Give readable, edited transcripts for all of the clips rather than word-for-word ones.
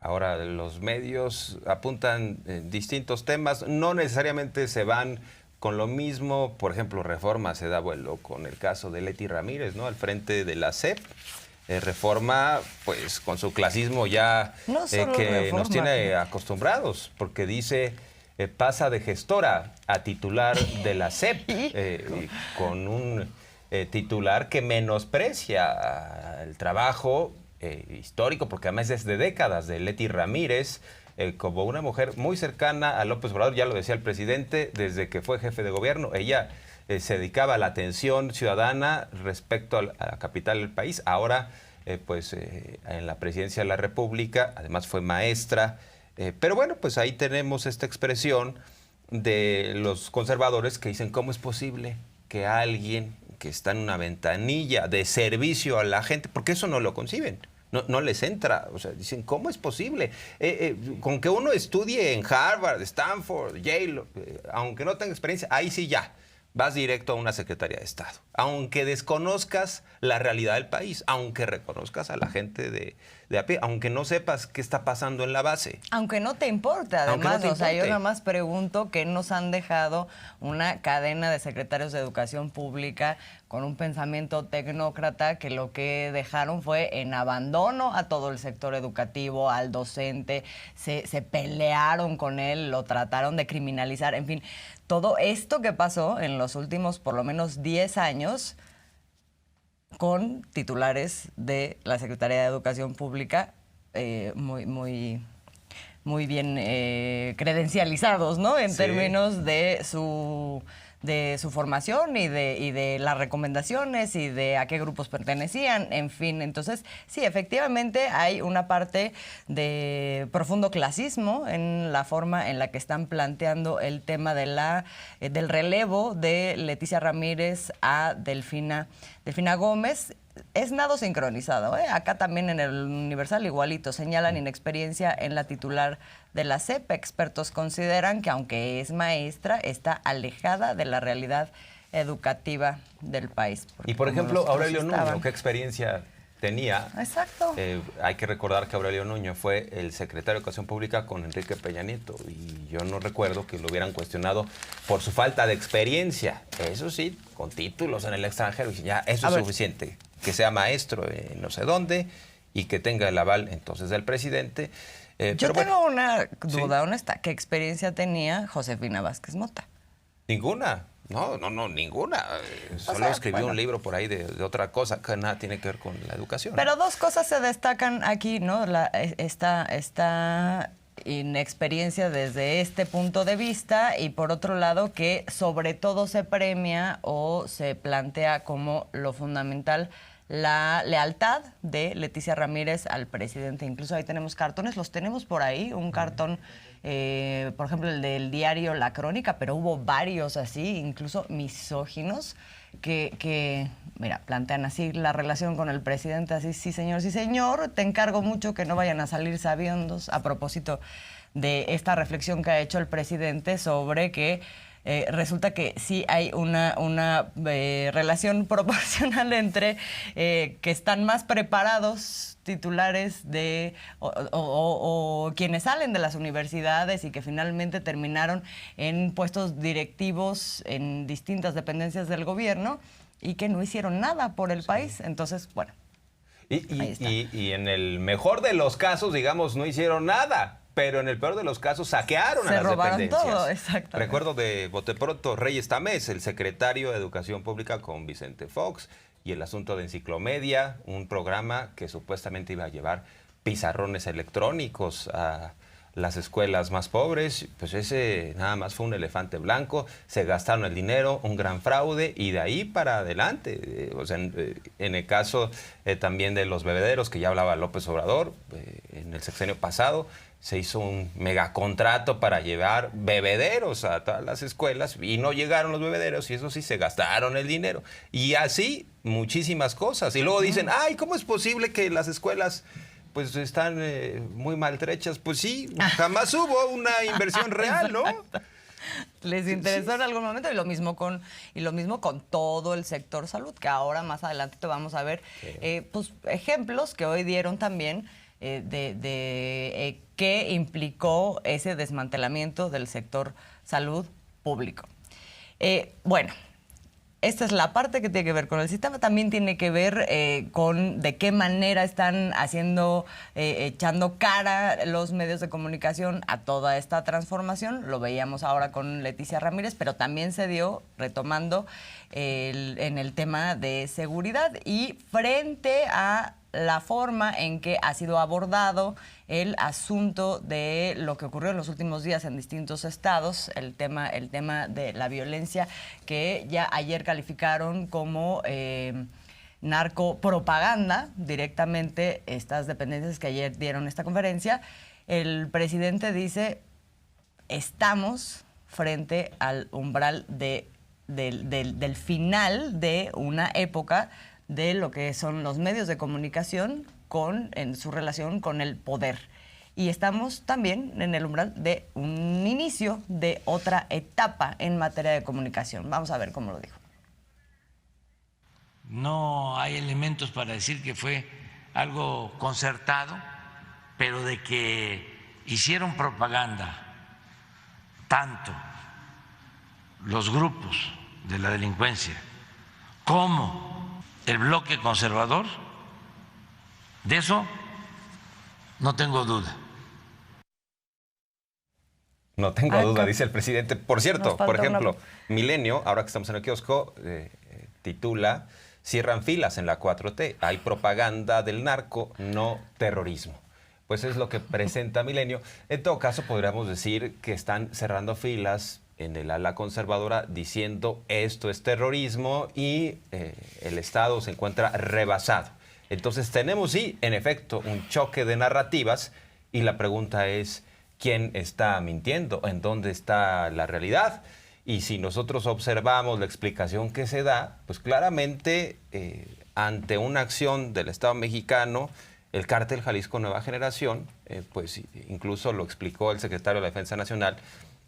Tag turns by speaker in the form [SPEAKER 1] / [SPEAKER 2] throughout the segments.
[SPEAKER 1] Ahora, los medios apuntan distintos temas, no necesariamente se van con lo mismo. Por ejemplo, Reforma se da vuelo con el caso de Leti Ramírez, ¿no? Al frente de la SEP. Reforma, pues con su clasismo ya
[SPEAKER 2] No solo
[SPEAKER 1] que
[SPEAKER 2] Reforma.
[SPEAKER 1] nos tiene acostumbrados, porque dice pasa de gestora a titular de la SEP, con un titular que menosprecia el trabajo histórico, porque además es de décadas, de Leti Ramírez, como una mujer muy cercana a López Obrador. Ya lo decía el presidente, desde que fue jefe de gobierno, ella se dedicaba a la atención ciudadana respecto a la capital del país. Ahora, en la presidencia de la República, además fue maestra. Pero bueno, pues ahí tenemos esta expresión de los conservadores que dicen, ¿cómo es posible que alguien que está en una ventanilla de servicio a la gente, porque eso no lo conciben? No les entra, o sea, dicen, ¿cómo es posible? Con que uno estudie en Harvard, Stanford, Yale, aunque no tenga experiencia, ahí sí ya vas directo a una Secretaría de Estado. Aunque desconozcas la realidad del país, aunque reconozcas a la gente de a pie, aunque no sepas qué está pasando en la base.
[SPEAKER 2] Aunque no te importa, además, o sea, yo nada más pregunto que nos han dejado una cadena de secretarios de Educación Pública con un pensamiento tecnócrata que lo que dejaron fue en abandono a todo el sector educativo, al docente, se pelearon con él, lo trataron de criminalizar, en fin, todo esto que pasó en los últimos por lo menos 10 años con titulares de la Secretaría de Educación Pública muy bien credencializados, ¿no? En términos de su formación y de las recomendaciones y de a qué grupos pertenecían, en fin. Entonces, sí, efectivamente hay una parte de profundo clasismo en la forma en la que están planteando el tema de del relevo de Leticia Ramírez a Delfina Gómez. Es nado sincronizado, ¿eh? Acá también en el Universal igualito señalan inexperiencia en la titular de la SEP. Expertos consideran que aunque es maestra, está alejada de la realidad educativa del país.
[SPEAKER 1] Y por ejemplo, Aurelio Nuño, ¿qué experiencia tenía?
[SPEAKER 2] Exacto.
[SPEAKER 1] Hay que recordar que Aurelio Nuño fue el secretario de Educación Pública con Enrique Peña Nieto, y yo no recuerdo que lo hubieran cuestionado por su falta de experiencia. Eso sí, con títulos en el extranjero, y ya eso es suficiente. Que sea maestro en no sé dónde y que tenga el aval entonces del presidente.
[SPEAKER 2] Yo tengo una duda honesta. ¿Qué experiencia tenía Josefina Vázquez Mota?
[SPEAKER 1] Ninguna. No, ninguna. Solo escribió un libro por ahí de otra cosa que nada tiene que ver con la educación.
[SPEAKER 2] Pero dos cosas se destacan aquí, ¿no? Esta inexperiencia desde este punto de vista, y por otro lado que sobre todo se premia o se plantea como lo fundamental la lealtad de Leticia Ramírez al presidente. Incluso ahí tenemos cartones, los tenemos por ahí, un cartón, por ejemplo, el del diario La Crónica, pero hubo varios así, incluso misóginos, que mira, plantean así la relación con el presidente, así, sí señor, te encargo mucho que no vayan a salir sabiondos, a propósito de esta reflexión que ha hecho el presidente sobre que resulta que sí hay una relación proporcional entre que están más preparados titulares o quienes salen de las universidades y que finalmente terminaron en puestos directivos en distintas dependencias del gobierno y que no hicieron nada por el país. Entonces, bueno.
[SPEAKER 1] Y en el mejor de los casos, digamos, no hicieron nada. Pero en el peor de los casos saquearon a las dependencias.
[SPEAKER 2] Todo, exactamente.
[SPEAKER 1] Recuerdo de bote pronto Reyes Tamés, el secretario de Educación Pública con Vicente Fox, y el asunto de Enciclomedia, un programa que supuestamente iba a llevar pizarrones electrónicos a las escuelas más pobres. Pues ese nada más fue un elefante blanco, se gastaron el dinero, un gran fraude, y de ahí para adelante. O sea, en el caso también de los bebederos, que ya hablaba López Obrador, en el sexenio pasado, se hizo un megacontrato para llevar bebederos a todas las escuelas y no llegaron los bebederos, y eso sí, se gastaron el dinero. Y así muchísimas cosas. Y luego dicen, ay, ¿cómo es posible que las escuelas pues están muy maltrechas? Pues sí, jamás hubo una inversión real, ¿no?
[SPEAKER 2] Les interesó en algún momento, y lo mismo con todo el sector salud, que ahora más adelante vamos a ver pues ejemplos que hoy dieron también qué implicó ese desmantelamiento del sector salud público. Bueno, esta es la parte que tiene que ver con el sistema, también tiene que ver con de qué manera están echando cara los medios de comunicación a toda esta transformación. Lo veíamos ahora con Leticia Ramírez, pero también se dio, retomando, en el tema de seguridad y frente a la forma en que ha sido abordado el asunto de lo que ocurrió en los últimos días en distintos estados, el tema de la violencia, que ya ayer calificaron como narcopropaganda directamente estas dependencias que ayer dieron esta conferencia. El presidente dice, estamos frente al umbral del final de una época de lo que son los medios de comunicación en su relación con el poder. Y estamos también en el umbral de un inicio de otra etapa en materia de comunicación. Vamos a ver cómo lo dijo.
[SPEAKER 3] No hay elementos para decir que fue algo concertado, pero de que hicieron propaganda tanto los grupos de la delincuencia como el bloque conservador, de eso no tengo duda.
[SPEAKER 1] No tengo duda, dice el presidente. Por cierto, por ejemplo, Milenio, ahora que estamos en el kiosco, titula, cierran filas en la 4T. Hay propaganda del narco, no terrorismo. Pues es lo que presenta Milenio. En todo caso, podríamos decir que están cerrando filas en el ala conservadora diciendo esto es terrorismo y el Estado se encuentra rebasado. Entonces tenemos, sí, en efecto, un choque de narrativas y la pregunta es, ¿quién está mintiendo? ¿En dónde está la realidad? Y si nosotros observamos la explicación que se da, pues claramente ante una acción del Estado mexicano, el cártel Jalisco Nueva Generación, pues incluso lo explicó el secretario de la Defensa Nacional,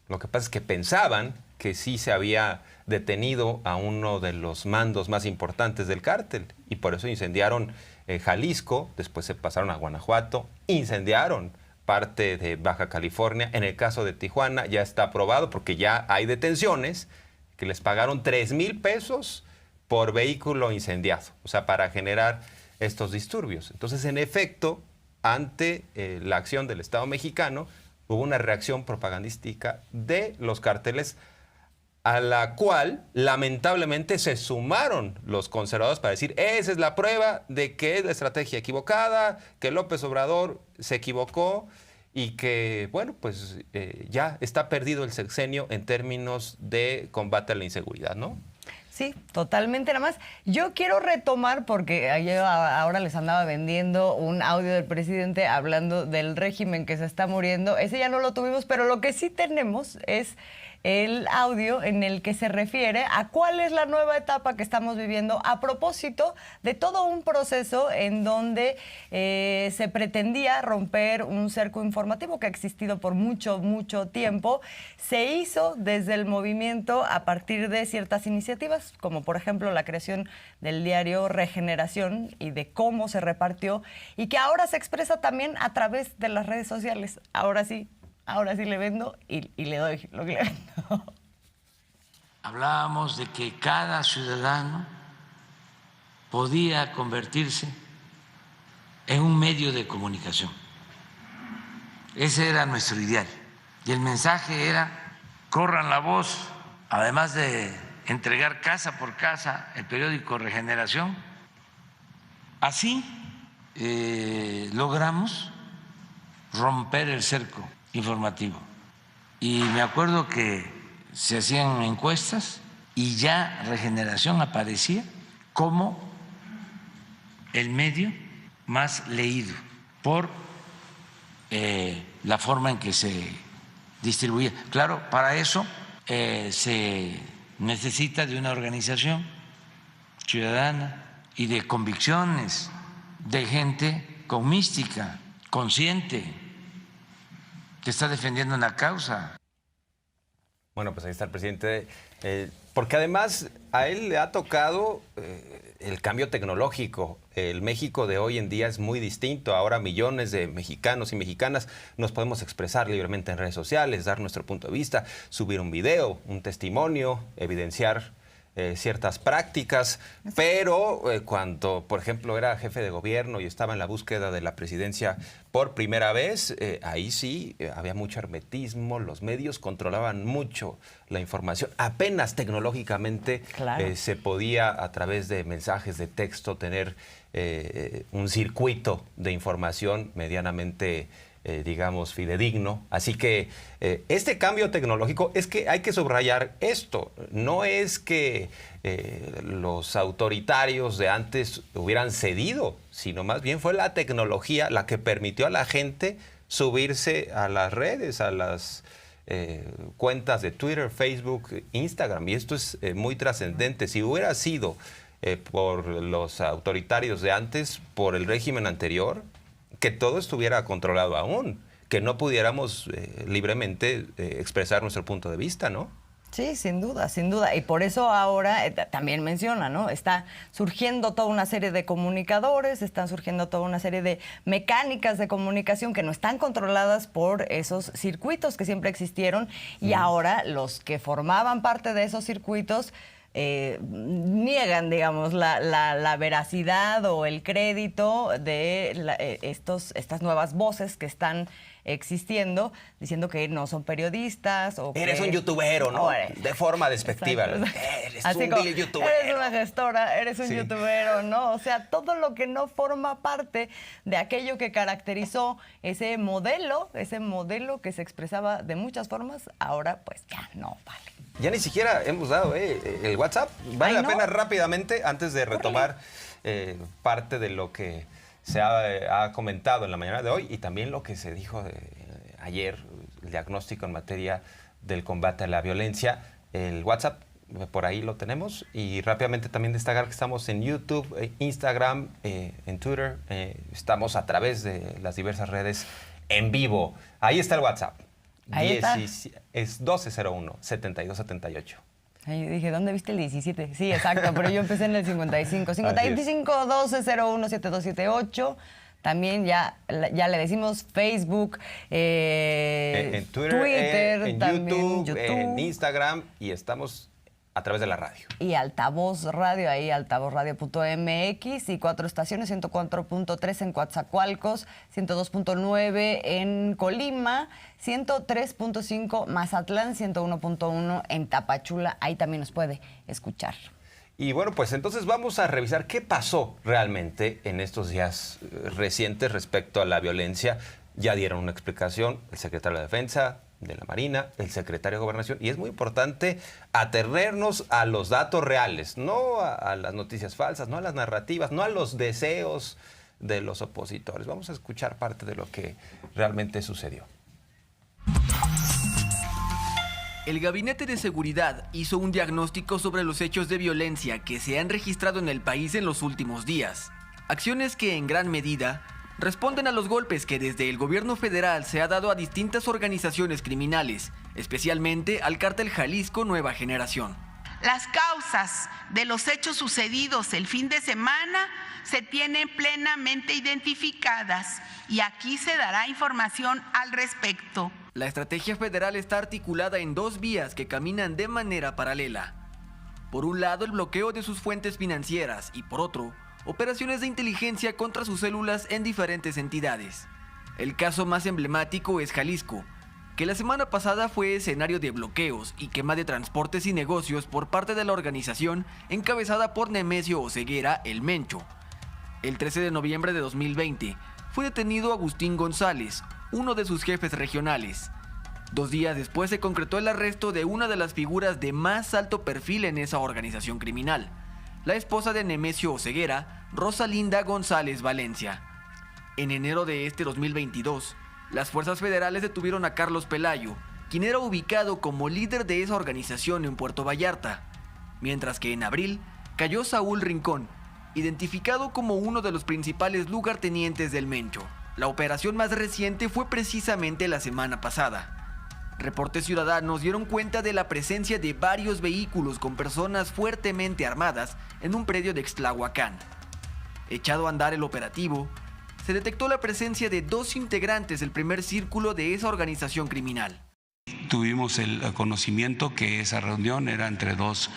[SPEAKER 1] lo que pasa es que pensaban que sí se había detenido a uno de los mandos más importantes del cártel y por eso incendiaron Jalisco, después se pasaron a Guanajuato, incendiaron parte de Baja California. En el caso de Tijuana ya está aprobado porque ya hay detenciones que les pagaron 3,000 pesos por vehículo incendiado, o sea, para generar estos disturbios. Entonces, en efecto, ante la acción del Estado mexicano, hubo una reacción propagandística de los cárteles a la cual lamentablemente se sumaron los conservadores para decir esa es la prueba de que es la estrategia equivocada, que López Obrador se equivocó y que, bueno, pues ya está perdido el sexenio en términos de combate a la inseguridad, ¿no?
[SPEAKER 2] Sí, totalmente. Nada más, yo quiero retomar, porque ahora les andaba vendiendo un audio del presidente hablando del régimen que se está muriendo. Ese ya no lo tuvimos, pero lo que sí tenemos es el audio en el que se refiere a cuál es la nueva etapa que estamos viviendo a propósito de todo un proceso en donde se pretendía romper un cerco informativo que ha existido por mucho, mucho tiempo. Se hizo desde el movimiento a partir de ciertas iniciativas, como por ejemplo la creación del diario Regeneración y de cómo se repartió, y que ahora se expresa también a través de las redes sociales. Ahora sí le vendo y le doy lo que le vendo.
[SPEAKER 3] Hablábamos de que cada ciudadano podía convertirse en un medio de comunicación. Ese era nuestro ideal. Y el mensaje era, corran la voz, además de entregar casa por casa el periódico Regeneración. Así logramos romper el cerco informativo. Y me acuerdo que se hacían encuestas y ya Regeneración aparecía como el medio más leído por la forma en que se distribuía. Claro, para eso se necesita de una organización ciudadana y de convicciones, de gente con mística, consciente, que está defendiendo una causa.
[SPEAKER 1] Bueno, pues ahí está el presidente, porque además a él le ha tocado el cambio tecnológico. El México de hoy en día es muy distinto. Ahora millones de mexicanos y mexicanas nos podemos expresar libremente en redes sociales, dar nuestro punto de vista, subir un video, un testimonio, evidenciar ciertas prácticas, pero cuando, por ejemplo, era jefe de gobierno y estaba en la búsqueda de la presidencia por primera vez, ahí sí había mucho hermetismo, los medios controlaban mucho la información. Apenas tecnológicamente se podía, a través de mensajes de texto, tener un circuito de información medianamente digamos, fidedigno. Así que este cambio tecnológico, es que hay que subrayar esto. No es que los autoritarios de antes hubieran cedido, sino más bien fue la tecnología la que permitió a la gente subirse a las redes, a las cuentas de Twitter, Facebook, Instagram. Y esto es muy trascendente. Si hubiera sido por los autoritarios de antes, por el régimen anterior, que todo estuviera controlado aún, que no pudiéramos libremente expresar nuestro punto de vista, ¿no?
[SPEAKER 2] Sí, sin duda, sin duda. Y por eso ahora también menciona, ¿no? Está surgiendo toda una serie de comunicadores, están surgiendo toda una serie de mecánicas de comunicación que no están controladas por esos circuitos que siempre existieron y ahora los que formaban parte de esos circuitos niegan, digamos, la veracidad o el crédito de estas nuevas voces que están existiendo, diciendo que no son periodistas o
[SPEAKER 1] eres un youtubero, ¿no? De forma despectiva. Eres
[SPEAKER 2] así
[SPEAKER 1] un
[SPEAKER 2] como,
[SPEAKER 1] youtubero.
[SPEAKER 2] Eres una gestora, eres un youtubero, ¿no? O sea, todo lo que no forma parte de aquello que caracterizó ese modelo que se expresaba de muchas formas, ahora pues ya no vale.
[SPEAKER 1] Ya ni siquiera hemos dado el WhatsApp. Vale la pena rápidamente, antes de retomar parte de lo que se ha comentado en la mañana de hoy y también lo que se dijo ayer, el diagnóstico en materia del combate a la violencia. El WhatsApp, por ahí lo tenemos. Y rápidamente también destacar que estamos en YouTube, Instagram, en Twitter. Estamos a través de las diversas redes en vivo. Ahí está el WhatsApp.
[SPEAKER 2] Ahí está.
[SPEAKER 1] Es 1201-7278.
[SPEAKER 2] Ay, dije, ¿dónde viste el 17? Sí, exacto, pero yo empecé en el 55. 55-1201-7278. También ya le decimos Facebook,
[SPEAKER 1] en Twitter, en
[SPEAKER 2] también
[SPEAKER 1] YouTube, en Instagram, y estamos a través de la radio.
[SPEAKER 2] Y Altavoz Radio, ahí altavozradio.mx, y 4 estaciones, 104.3 en Coatzacoalcos, 102.9 en Colima, 103.5 Mazatlán, 101.1 en Tapachula. Ahí también nos puede escuchar.
[SPEAKER 1] Y bueno, pues entonces vamos a revisar qué pasó realmente en estos días recientes respecto a la violencia. Ya dieron una explicación el secretario de Defensa, de la Marina, el secretario de Gobernación, y es muy importante atenernos a los datos reales, no a las noticias falsas, no a las narrativas, no a los deseos de los opositores. Vamos a escuchar parte de lo que realmente sucedió.
[SPEAKER 4] El Gabinete de Seguridad hizo un diagnóstico sobre los hechos de violencia que se han registrado en el país en los últimos días. Acciones que en gran medida responden a los golpes que desde el gobierno federal se ha dado a distintas organizaciones criminales, especialmente al cártel Jalisco Nueva Generación.
[SPEAKER 5] Las causas de los hechos sucedidos el fin de semana se tienen plenamente identificadas y aquí se dará información al respecto.
[SPEAKER 4] La estrategia federal está articulada en 2 vías que caminan de manera paralela. Por un lado, el bloqueo de sus fuentes financieras y por otro, operaciones de inteligencia contra sus células en diferentes entidades. El caso más emblemático es Jalisco, que la semana pasada fue escenario de bloqueos y quema de transportes y negocios por parte de la organización encabezada por Nemesio Oseguera, el Mencho. El 13 de noviembre de 2020 fue detenido Agustín González, uno de sus jefes regionales. 2 días después se concretó el arresto de una de las figuras de más alto perfil en esa organización criminal, la esposa de Nemesio Oseguera, Rosalinda González Valencia. En enero de este 2022, las fuerzas federales detuvieron a Carlos Pelayo, quien era ubicado como líder de esa organización en Puerto Vallarta, mientras que en abril cayó Saúl Rincón, identificado como uno de los principales lugartenientes del Mencho. La operación más reciente fue precisamente la semana pasada. Reportes ciudadanos dieron cuenta de la presencia de varios vehículos con personas fuertemente armadas en un predio de Ixtlahuacán. Echado a andar el operativo, se detectó la presencia de 2 integrantes del primer círculo de esa organización criminal.
[SPEAKER 6] Tuvimos el conocimiento que esa reunión era entre 2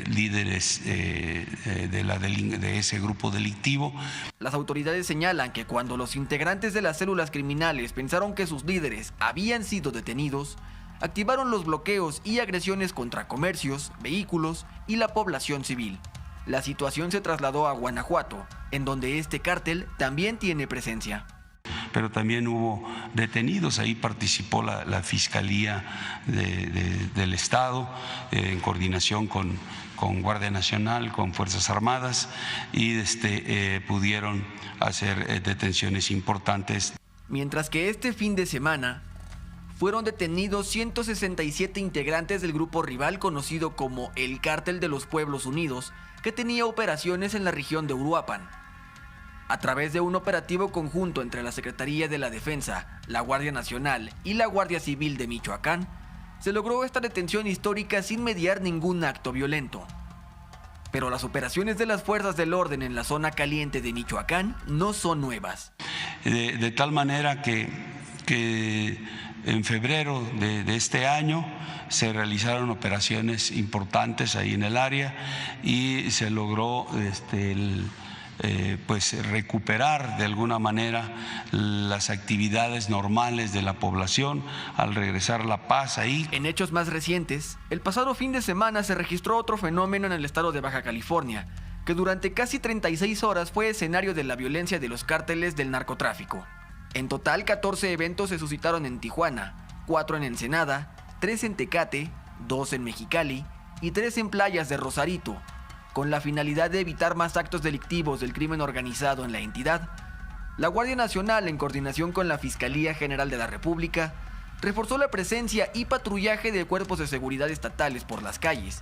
[SPEAKER 6] líderes de ese grupo delictivo.
[SPEAKER 4] Las autoridades señalan que cuando los integrantes de las células criminales pensaron que sus líderes habían sido detenidos, activaron los bloqueos y agresiones contra comercios, vehículos y la población civil. La situación se trasladó a Guanajuato, en donde este cártel también tiene presencia.
[SPEAKER 6] Pero también hubo detenidos, ahí participó la Fiscalía del Estado en coordinación con Guardia Nacional, con Fuerzas Armadas y pudieron hacer detenciones importantes.
[SPEAKER 4] Mientras que este fin de semana fueron detenidos 167 integrantes del grupo rival conocido como el Cártel de los Pueblos Unidos, que tenía operaciones en la región de Uruapan. A través de un operativo conjunto entre la Secretaría de la Defensa, la Guardia Nacional y la Guardia Civil de Michoacán, se logró esta detención histórica sin mediar ningún acto violento. Pero las operaciones de las fuerzas del orden en la zona caliente de Michoacán no son nuevas.
[SPEAKER 6] De tal manera que en febrero de este año se realizaron operaciones importantes ahí en el área y se logró recuperar de alguna manera las actividades normales de la población al regresar la paz ahí.
[SPEAKER 4] En hechos más recientes, el pasado fin de semana se registró otro fenómeno en el estado de Baja California, que durante casi 36 horas fue escenario de la violencia de los cárteles del narcotráfico. En total, 14 eventos se suscitaron en Tijuana, 4 en Ensenada, 3 en Tecate, 2 en Mexicali y 3 en playas de Rosarito, con la finalidad de evitar más actos delictivos del crimen organizado en la entidad. La Guardia Nacional, en coordinación con la Fiscalía General de la República, reforzó la presencia y patrullaje de cuerpos de seguridad estatales por las calles,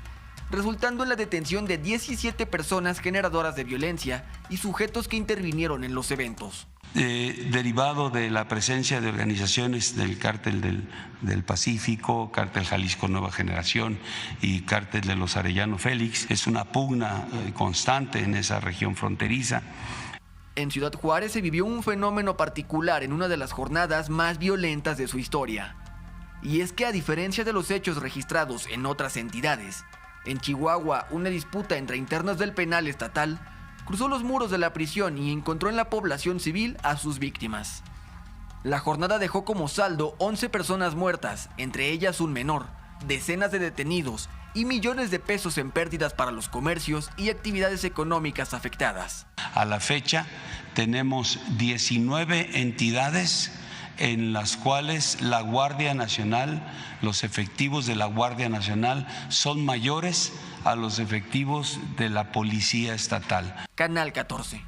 [SPEAKER 4] resultando en la detención de 17 personas generadoras de violencia y sujetos que intervinieron en los eventos.
[SPEAKER 6] Derivado de la presencia de organizaciones del Cártel del Pacífico, Cártel Jalisco Nueva Generación y Cártel de los Arellano Félix, es una pugna constante en esa región fronteriza.
[SPEAKER 4] En Ciudad Juárez se vivió un fenómeno particular en una de las jornadas más violentas de su historia. Y es que a diferencia de los hechos registrados en otras entidades, en Chihuahua una disputa entre internos del penal estatal cruzó los muros de la prisión y encontró en la población civil a sus víctimas. La jornada dejó como saldo 11 personas muertas, entre ellas un menor, decenas de detenidos y millones de pesos en pérdidas para los comercios y actividades económicas afectadas.
[SPEAKER 6] A la fecha tenemos 19 entidades en las cuales la Guardia Nacional, los efectivos de la Guardia Nacional son mayores a los efectivos de la Policía Estatal.
[SPEAKER 4] Canal 14.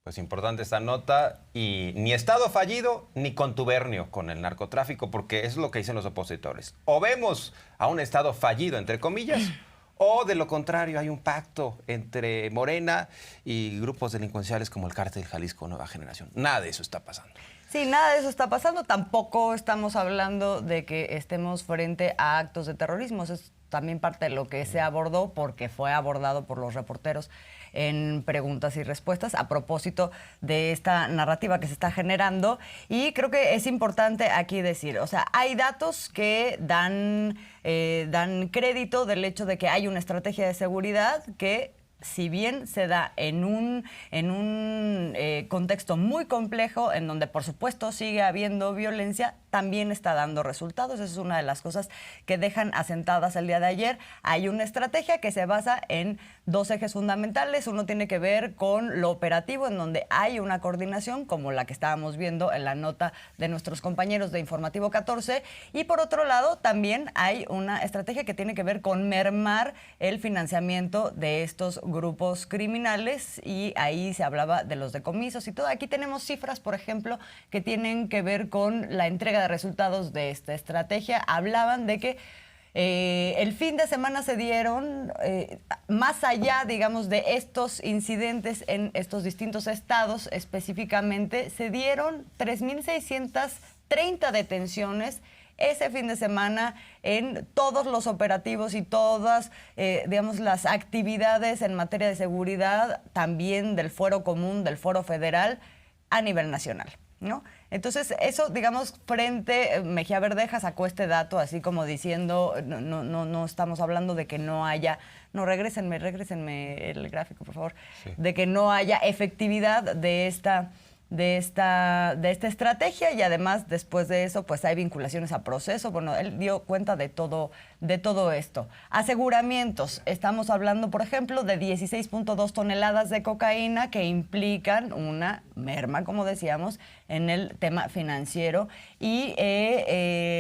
[SPEAKER 1] Pues importante esta nota, y ni Estado fallido ni contubernio con el narcotráfico, porque es lo que dicen los opositores. O vemos a un Estado fallido, entre comillas, o de lo contrario hay un pacto entre Morena y grupos delincuenciales como el Cártel Jalisco Nueva Generación. Nada de eso está pasando.
[SPEAKER 2] Sí, nada de eso está pasando. Tampoco estamos hablando de que estemos frente a actos de terrorismo. Eso es también parte de lo que se abordó, porque fue abordado por los reporteros en preguntas y respuestas a propósito de esta narrativa que se está generando. Y creo que es importante aquí decir, o sea, hay datos que dan crédito del hecho de que hay una estrategia de seguridad que, si bien se da en un contexto muy complejo, en donde por supuesto sigue habiendo violencia, también está dando resultados. Esa es una de las cosas que dejan asentadas el día de ayer. Hay una estrategia que se basa en 2 ejes fundamentales. Uno tiene que ver con lo operativo, en donde hay una coordinación, como la que estábamos viendo en la nota de nuestros compañeros de Informativo 14. Y por otro lado, también hay una estrategia que tiene que ver con mermar el financiamiento de estos grupos criminales, y ahí se hablaba de los decomisos y todo. Aquí tenemos cifras, por ejemplo, que tienen que ver con la entrega de resultados de esta estrategia. Hablaban de que El fin de semana se dieron, más allá, digamos, de estos incidentes en estos distintos estados específicamente, se dieron 3.630 detenciones ese fin de semana en todos los operativos y todas, digamos, las actividades en materia de seguridad, también del Fuero Común, del Fuero Federal, a nivel nacional, ¿no? Entonces, eso, digamos, Mejía Verdeja sacó este dato así como diciendo, no estamos hablando de que no haya, regrésenme el gráfico, por favor, sí, de que no haya efectividad de esta estrategia, y además después de eso pues hay vinculaciones a proceso. Bueno, él dio cuenta de todo esto. Aseguramientos, estamos hablando por ejemplo de 16.2 toneladas de cocaína que implican una merma, como decíamos, en el tema financiero, y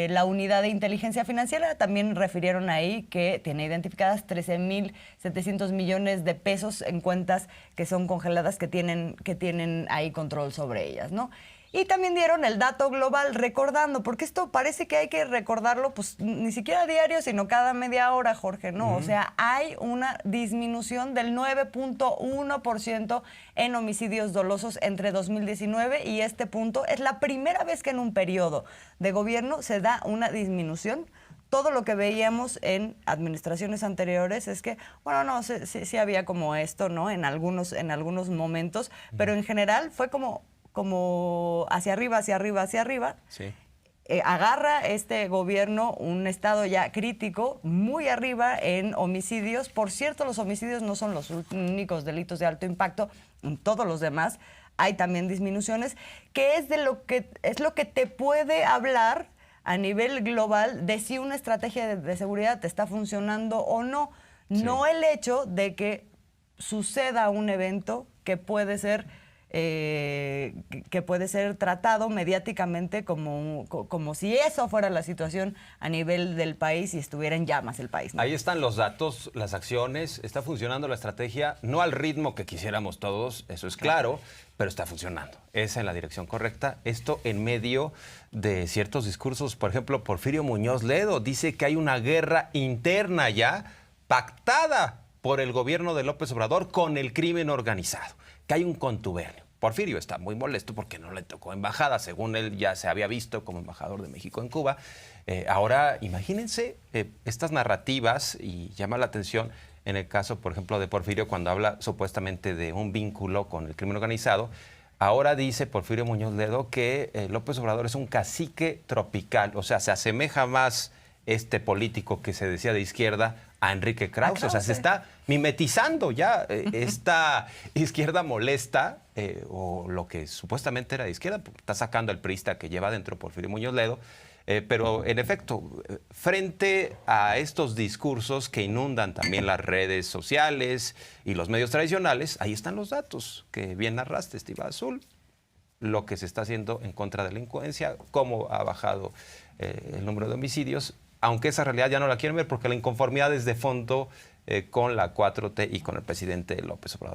[SPEAKER 2] la unidad de inteligencia financiera también refirieron ahí que tiene identificadas 13.700 millones de pesos en cuentas que son congeladas, que tienen ahí control sobre ellas, ¿no? Y también dieron el dato global, recordando, porque esto parece que hay que recordarlo, pues ni siquiera diario, sino cada media hora, Jorge, ¿no? O sea, hay una disminución del 9.1% en homicidios dolosos entre 2019 y este punto. Es la primera vez que en un periodo de gobierno se da una disminución. Todo lo que veíamos en administraciones anteriores es que, bueno, no, sí había como esto, ¿no? En algunos momentos, pero en general fue como hacia arriba. Sí. Agarra este gobierno un estado ya crítico, muy arriba en homicidios. Por cierto, los homicidios no son los únicos delitos de alto impacto. En todos los demás hay también disminuciones, que es lo que te puede hablar a nivel global de si una estrategia de seguridad te está funcionando o no. Sí. No el hecho de que suceda un evento que puede ser tratado mediáticamente como si eso fuera la situación a nivel del país y estuviera en llamas el país, ¿no?
[SPEAKER 1] Ahí están los datos, las acciones, está funcionando la estrategia, no al ritmo que quisiéramos todos, eso es claro, pero está funcionando. Es en la dirección correcta. Esto en medio de ciertos discursos. Por ejemplo, Porfirio Muñoz Ledo dice que hay una guerra interna ya pactada por el gobierno de López Obrador con el crimen organizado, que hay un contubernio. Porfirio está muy molesto porque no le tocó embajada, según él ya se había visto como embajador de México en Cuba. Ahora, imagínense estas narrativas, y llama la atención en el caso, por ejemplo, de Porfirio, cuando habla supuestamente de un vínculo con el crimen organizado. Ahora dice Porfirio Muñoz Ledo que López Obrador es un cacique tropical, o sea, se asemeja más este político que se decía de izquierda a Enrique Krause. O sea, se está mimetizando ya esta izquierda molesta, o lo que supuestamente era de izquierda, está sacando al priista que lleva dentro Porfirio Muñoz Ledo. Pero, en efecto, frente a estos discursos que inundan también las redes sociales y los medios tradicionales, ahí están los datos que bien narraste, Estiva Azul, lo que se está haciendo en contra de la delincuencia, cómo ha bajado el número de homicidios, aunque esa realidad ya no la quieren ver porque la inconformidad es de fondo con la 4T y con el presidente López Obrador.